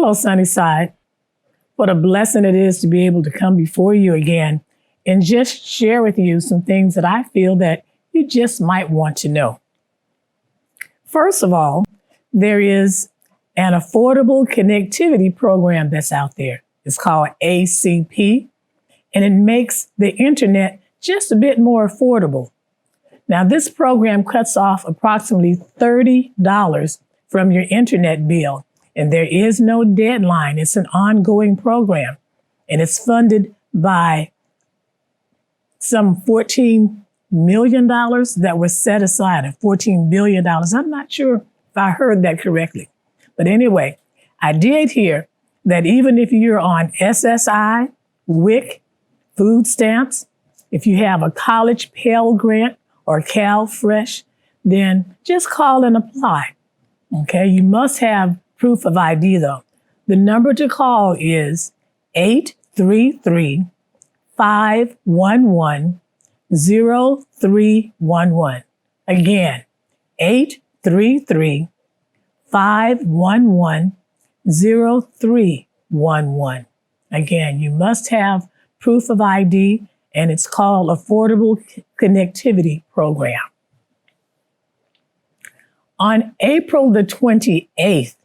Hello, Sunnyside. What a blessing it is to be able to come before you again and just share with you some things that I feel that you just might want to know. First of all, there is an affordable connectivity program that's out there. It's called ACP, and it makes the internet just a bit more affordable. Now, this program cuts off approximately $30 from your internet bill, and there is no deadline. It's an ongoing program, and it's funded by some $14 million that was set aside, and $14 billion. I'm not sure if I heard that correctly. But anyway, I did hear that even if you're on SSI, WIC, food stamps, if you have a college Pell Grant or CalFresh, then just call and apply. Okay, you must have proof of ID though. The number to call is 833-511-0311. Again, 833-511-0311. Again, you must have proof of ID, and it's called Affordable Connectivity Program. On April the 28th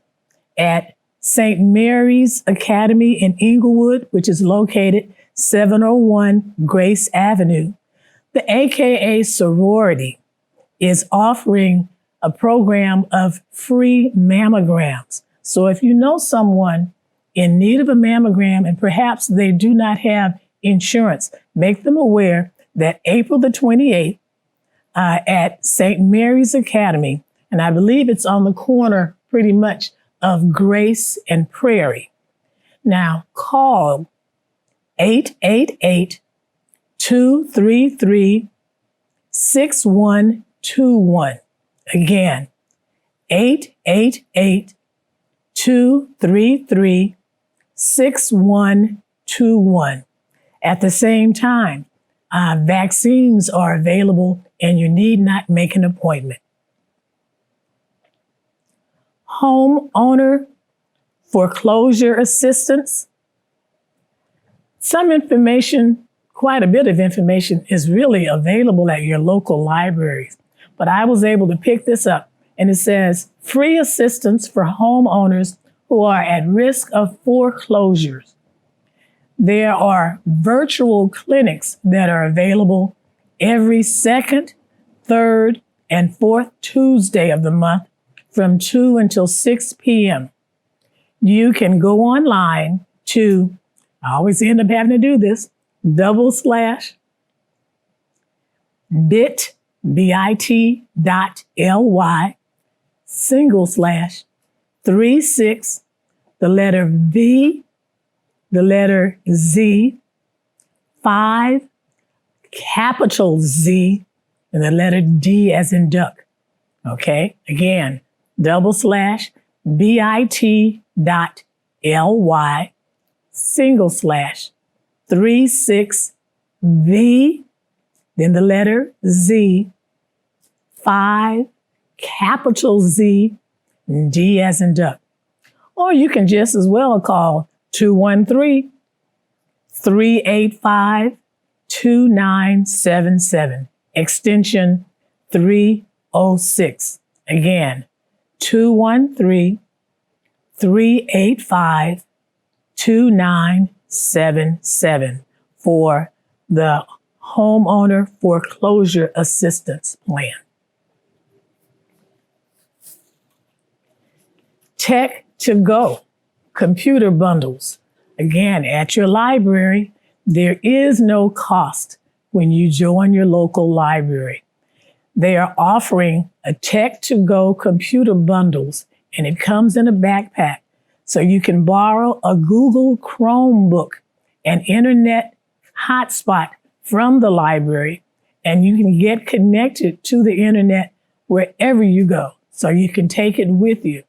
at St. Mary's Academy in Inglewood, which is located 701 Grace Avenue, the AKA sorority is offering a program of free mammograms. So if you know someone in need of a mammogram and perhaps they do not have insurance, make them aware that April the 28th at St. Mary's Academy, and I believe it's on the corner pretty much of Grace and Prairie. Now call 888-233-6121. Again, 888-233-6121. At the same time, vaccines are available and you need not make an appointment. Homeowner foreclosure assistance. Some information, quite a bit of information, is really available at your local libraries. But I was able to pick this up, and it says free assistance for homeowners who are at risk of foreclosures. There are virtual clinics that are available every second, third, and fourth Tuesday of the month from 2 until 6 p.m. You can go online to, I always end up having to do this, bit.ly/36, the letter V, the letter Z, 5, capital Z, and the letter D as in duck. Okay, again, bit.ly/36V, then the letter Z, 5, capital Z, and D as in duck. Or you can just as well call 213-385-2977, extension 306. Again, 213-385-2977 for the Homeowner Foreclosure Assistance Plan. Tech to Go computer bundles. Again, at your library, there is no cost when you join your local library. They are offering a Tech to Go computer bundles, and it comes in a backpack. So you can borrow a Google Chromebook, an internet hotspot from the library, and you can get connected to the internet wherever you go. So you can take it with you.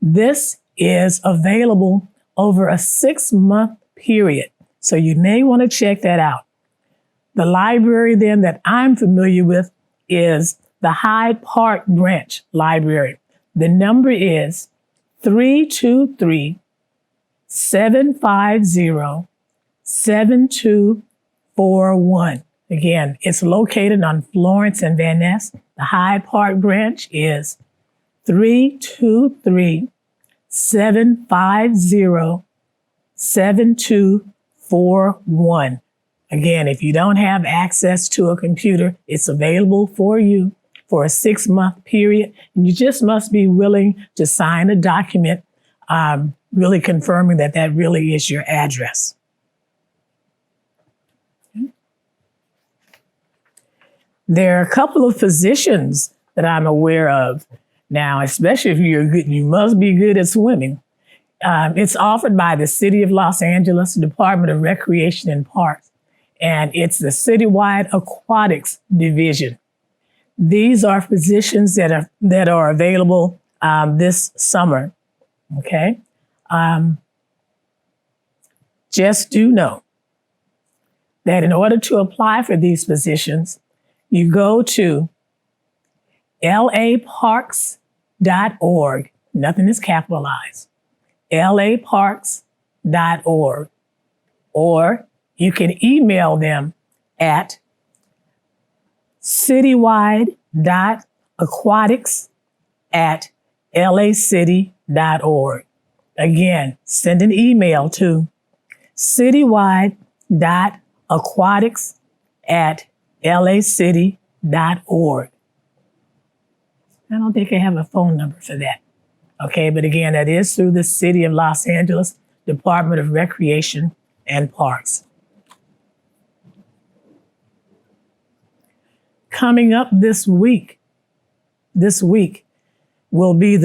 This is available over a 6-month period. So you may want to check that out. The library then that I'm familiar with is the Hyde Park Branch Library. The number is 323 750-7241. Again, it's located on Florence and Van Ness. The Hyde Park branch is 323-750-7241. Again, if you don't have access to a computer, it's available for you for a 6-month period. And you just must be willing to sign a document really confirming that that really is your address. There are a couple of positions that I'm aware of now, especially if you're good, you must be good at swimming. It's offered by the City of Los Angeles Department of Recreation and Parks, and it's the Citywide Aquatics Division. These are positions that are available this summer. Okay, just do know that in order to apply for these positions, you go to laparks.org. Nothing is capitalized. laparks.org. Or you can email them at citywide.aquatics@lacity.org. Again, send an email to citywide.aquatics@lacity.org. I don't think I have a phone number for that. Okay, but again, that is through the City of Los Angeles Department of Recreation and Parks. Coming up this week will be it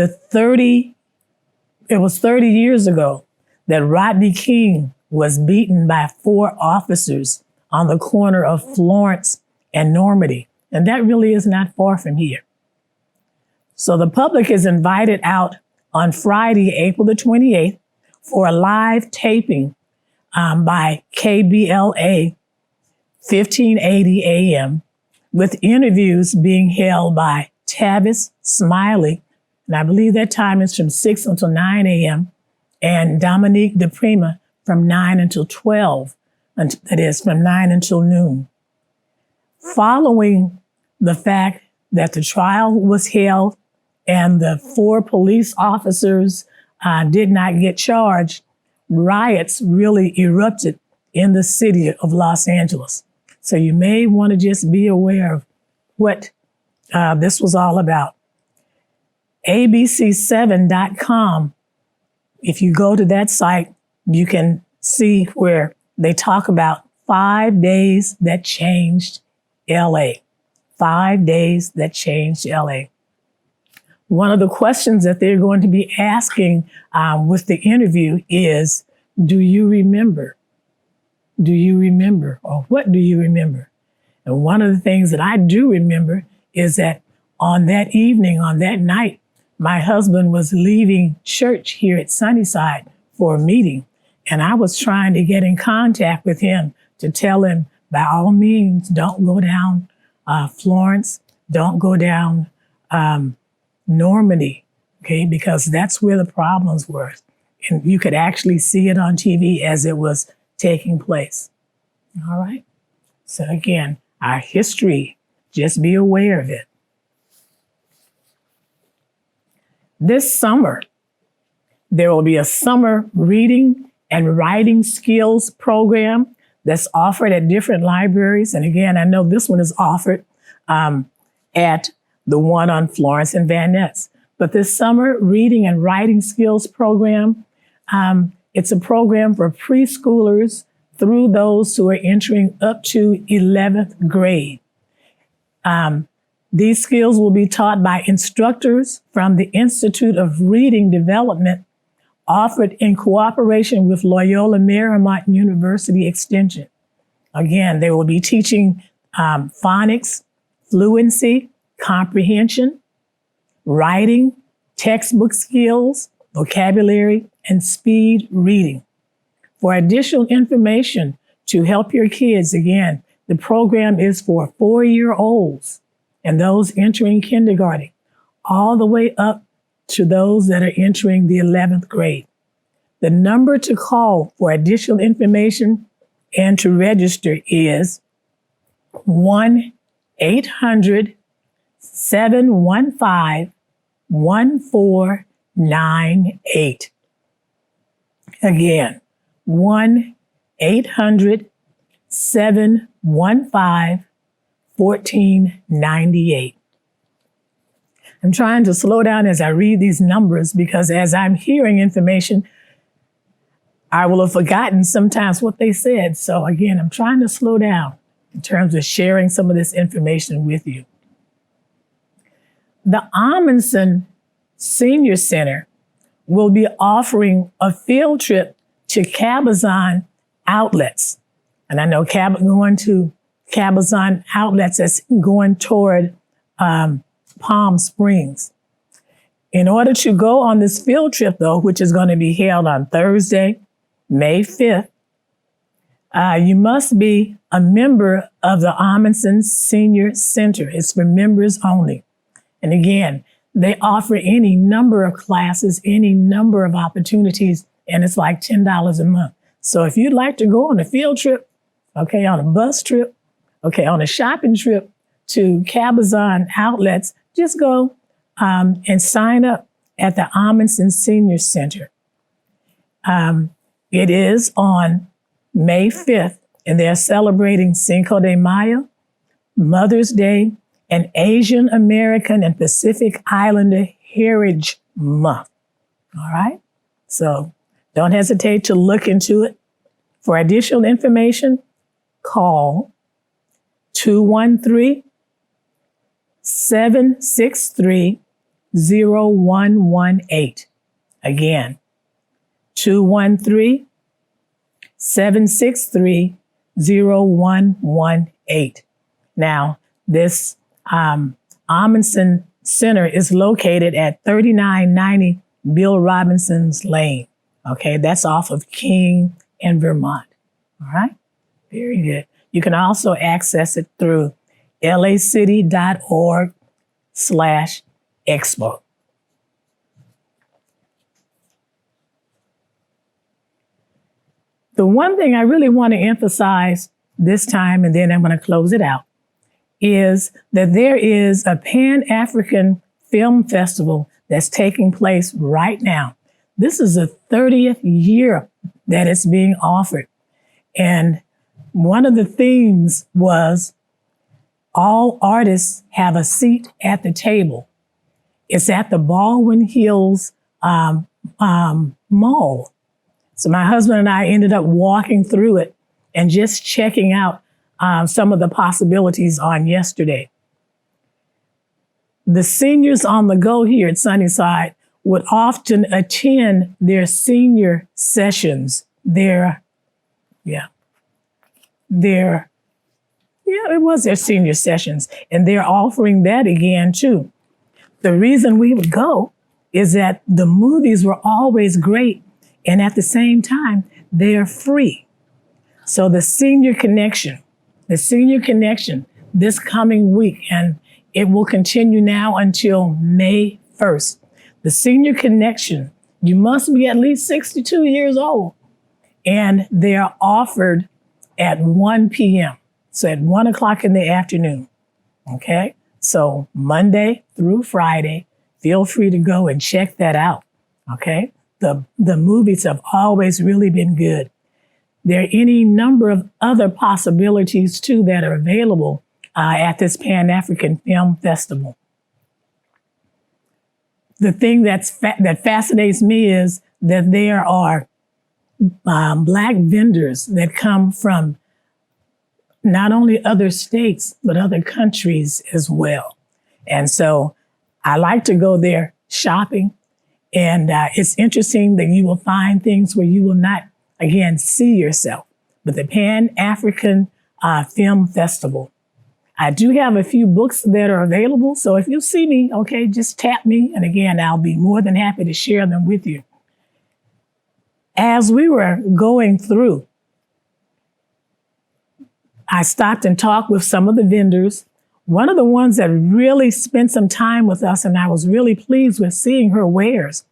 was 30 years ago that Rodney King was beaten by 4 officers on the corner of Florence and Normandy. And that really is not far from here. So the public is invited out on Friday, April the 28th, for a live taping by KBLA 1580 AM, with interviews being held by Tavis Smiley, and I believe that time is from 6 until 9 a.m., and Dominique DePrima from 9 until 12, that is from 9 until noon. Following the fact that the trial was held and the 4 police officers did not get charged, riots really erupted in the city of Los Angeles. So you may want to just be aware of what this was all about. ABC7.com, if you go to that site, you can see where they talk about 5 days that changed LA. 5 days that changed LA. One of the questions that they're going to be asking with the interview is, do you remember? Do you remember? Or what do you remember? And one of the things that I do remember is that on that evening, on that night, my husband was leaving church here at Sunnyside for a meeting. And I was trying to get in contact with him to tell him, by all means, don't go down Florence, don't go down Normandy, okay? Because that's where the problems were. And you could actually see it on TV as it was taking place. All right? So again, our history, just be aware of it. This summer, there will be a summer reading and writing skills program that's offered at different libraries. And again, I know this one is offered at the one on Florence and Van Ness. But this summer reading and writing skills program, it's a program for preschoolers through those who are entering up to 11th grade. These skills will be taught by instructors from the Institute of Reading Development, offered in cooperation with Loyola Marymount University Extension. Again, they will be teaching phonics, fluency, comprehension, writing, textbook skills, vocabulary, and speed reading. For additional information to help your kids, again, the program is for 4-year-olds and those entering kindergarten, all the way up to those that are entering the 11th grade. The number to call for additional information and to register is 1-800-715-1498. Again, 1-800-715-1498. I'm trying to slow down as I read these numbers because as I'm hearing information, I will have forgotten sometimes what they said. So again, I'm trying to slow down in terms of sharing some of this information with you. The hmanson Senior Center will be offering a field trip to Cabazon outlets. And I know going to Cabazon outlets is going toward Palm Springs. In order to go on this field trip, though, which is going to be held on Thursday, May 5th, you must be a member of the hmanson Senior Center. It's for members only. And again, they offer any number of classes, any number of opportunities, and it's like $10 a month. So if you'd like to go on a field trip, okay, on a bus trip, okay, on a shopping trip to Cabazon outlets, just go and sign up at the hmanson Senior Center. It is on May 5th, and they're celebrating Cinco de Mayo, Mother's Day, and Asian American and Pacific Islander Heritage Month. All right? So don't hesitate to look into it. For additional information, call 213-763-0118. Again, 213-763-0118. Now, this hmanson Center is located at 3990 Bill Robinson's Lane. Okay, that's off of King in Vermont. All right, very good. You can also access it through lacity.org/expo. The one thing I really want to emphasize this time, and then I'm going to close it out, is that there is a Pan-African Film Festival that's taking place right now. This is the 30th year that it's being offered. And one of the themes was all artists have a seat at the table. It's at the Baldwin Hills Mall. So my husband and I ended up walking through it and just checking out some of the possibilities on yesterday. The seniors on the go here at Sunnyside would often attend their senior sessions. It was their senior sessions, and they're offering that again too. The reason we would go is that the movies were always great, and at the same time, they're free. So the Senior Connection this coming week, and it will continue now until May 1st. The Senior Connection, you must be at least 62 years old, and they are offered at 1 p.m. So at 1 o'clock in the afternoon, okay? So Monday through Friday, feel free to go and check that out, okay? The movies have always really been good. There are any number of other possibilities, too, that are available at this Pan-African Film Festival. The thing that fascinates me is that there are Black vendors that come from not only other states, but other countries as well. And so I like to go there shopping. And it's interesting that you will find things where you will not, again, see yourself. But the Pan-African Film Festival, I do have a few books that are available. So if you see me, okay, just tap me. And again, I'll be more than happy to share them with you. As we were going through, I stopped and talked with some of the vendors. One of the ones that really spent some time with us, and I was really pleased with seeing her wares,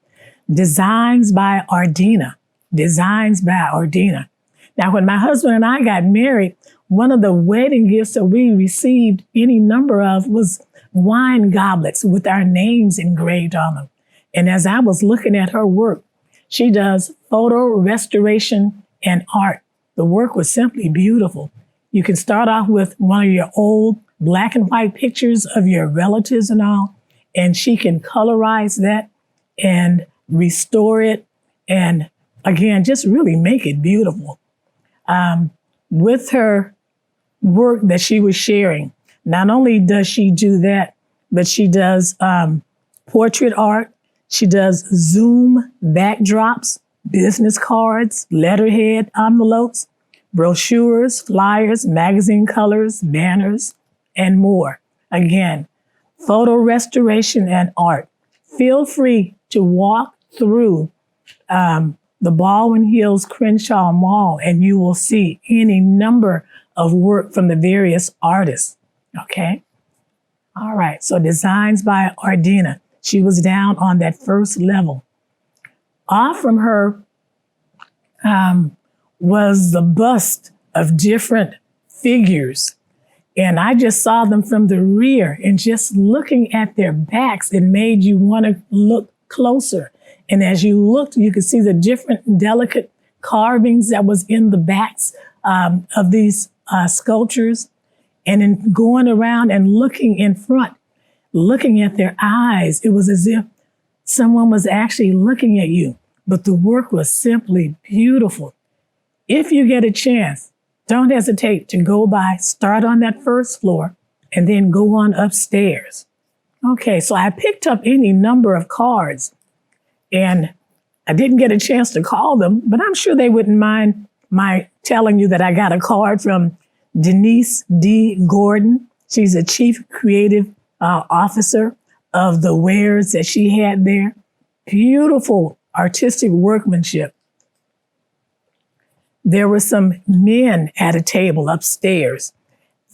Designs by Ardina. Designs by Ardina. Now, when my husband and I got married, one of the wedding gifts that we received any number of was wine goblets with our names engraved on them. And as I was looking at her work, she does photo restoration and art. The work was simply beautiful. You can start off with one of your old black and white pictures of your relatives and all, and she can colorize that and restore it and, again, just really make it beautiful. With her work that she was sharing, not only does she do that, but she does portrait art. She does Zoom backdrops, business cards, letterhead envelopes, brochures, flyers, magazine colors, banners, and more. Again, photo restoration and art. Feel free to walk through the Baldwin Hills Crenshaw Mall and you will see any number of work from the various artists. Okay? All right, so Designs by Ardina. She was down on that first level. Off from her was the bust of different figures. And I just saw them from the rear, and just looking at their backs, it made you want to look closer. And as you looked, you could see the different delicate carvings that was in the backs of these sculptures. And in going around and looking in front, looking at their eyes, it was as if someone was actually looking at you. But the work was simply beautiful. If you get a chance, don't hesitate to go by, start on that first floor, and then go on upstairs. Okay, so I picked up any number of cards, and I didn't get a chance to call them, but I'm sure they wouldn't mind my telling you that I got a card from Denise D. Gordon. She's a chief creative officer of the wares that she had there. Beautiful artistic workmanship. There were some men at a table upstairs.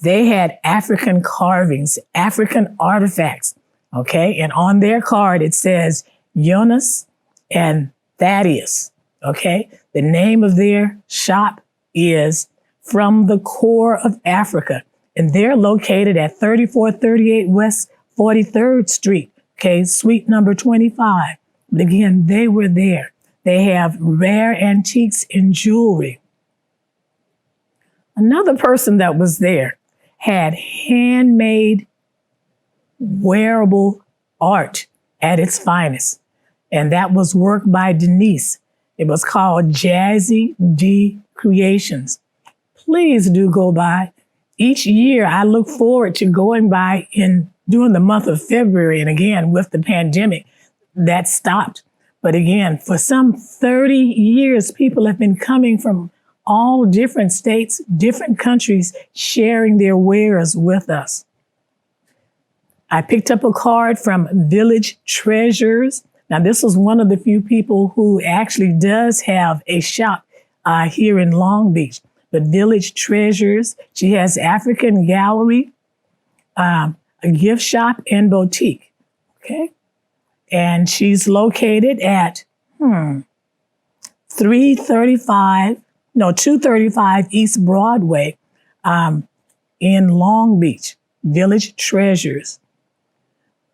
They had African carvings, African artifacts, okay? And on their card, it says Jonas and Thaddeus, okay? The name of their shop is From the Core of Africa, and they're located at 3438 West 43rd Street, okay? Suite number 25. But again, they were there. They have rare antiques and jewelry. Another person that was there had handmade wearable art at its finest. And that was work by Denise. It was called Jazzy D Creations. Please do go by. Each year I look forward to going by during the month of February. And again, with the pandemic, that stopped. But again, for some 30 years, people have been coming from all different states, different countries, sharing their wares with us. I picked up a card from Village Treasures. Now, this was one of the few people who actually does have a shop here in Long Beach. But Village Treasures, she has African Gallery, a gift shop and boutique, okay? And she's located at 235 East Broadway in Long Beach, Village Treasures.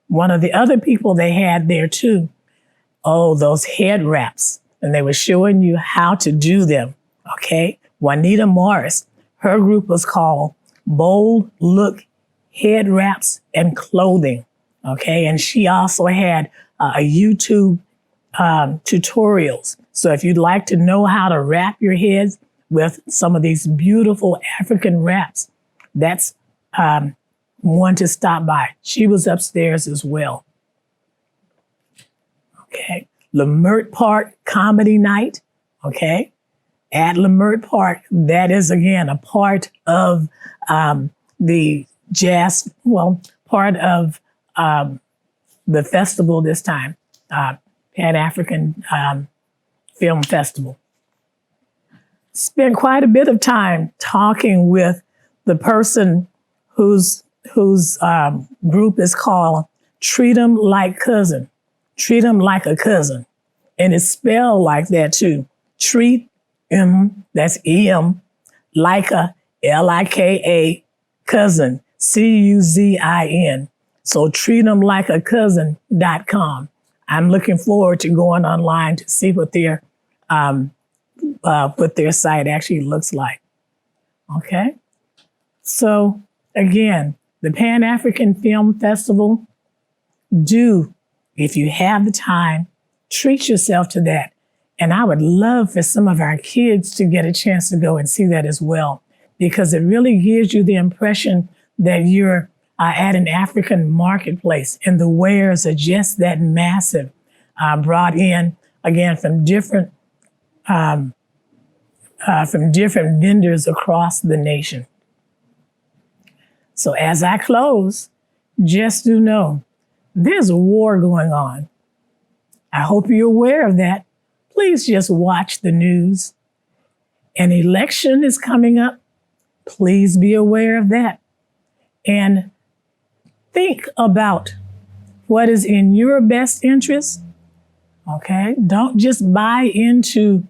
One of the other people they had there too, those head wraps. And they were showing you how to do them, okay? Juanita Morris, her group was called Bold Look Head Wraps and Clothing, okay? And she also had a YouTube tutorials. So if you'd like to know how to wrap your heads with some of these beautiful African wraps, that's one to stop by. She was upstairs as well. Okay. Lemert Park Comedy Night. Okay. At Lemert Park, that is, again, a part of the jazz, part of the festival this time, Pan-African Film Festival. Spent quite a bit of time talking with the person whose group is called Treat 'em Like Cousin. Treat 'em like a cousin. And it's spelled like that too. treat that's E-M, Lika, Lika, cousin, Cuzin. So treatemlikeacousin.com. I'm looking forward to going online to see what their site actually looks like. Okay. So again, the Pan-African Film Festival, if you have the time, treat yourself to that. And I would love for some of our kids to get a chance to go and see that as well, because it really gives you the impression that you're at an African marketplace and the wares are just that massive, brought in, again, from different vendors across the nation. So as I close, just do know there's a war going on. I hope you're aware of that. Please just watch the news. An election is coming up. Please be aware of that. And think about what is in your best interest. Okay? Don't just buy into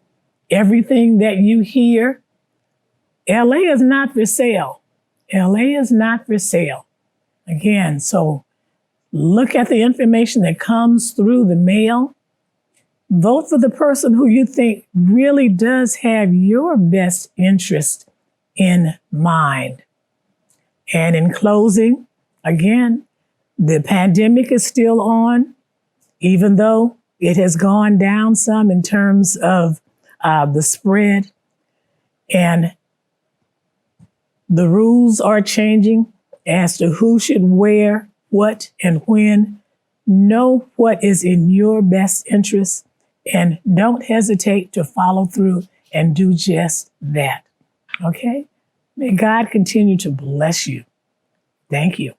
everything that you hear. LA is not for sale. LA is not for sale. Again, so look at the information that comes through the mail. Vote for the person who you think really does have your best interest in mind. And in closing, again, the pandemic is still on, even though it has gone down some in terms of the spread. And the rules are changing as to who should wear what and when. Know what is in your best interest and don't hesitate to follow through and do just that. Okay? May God continue to bless you. Thank you.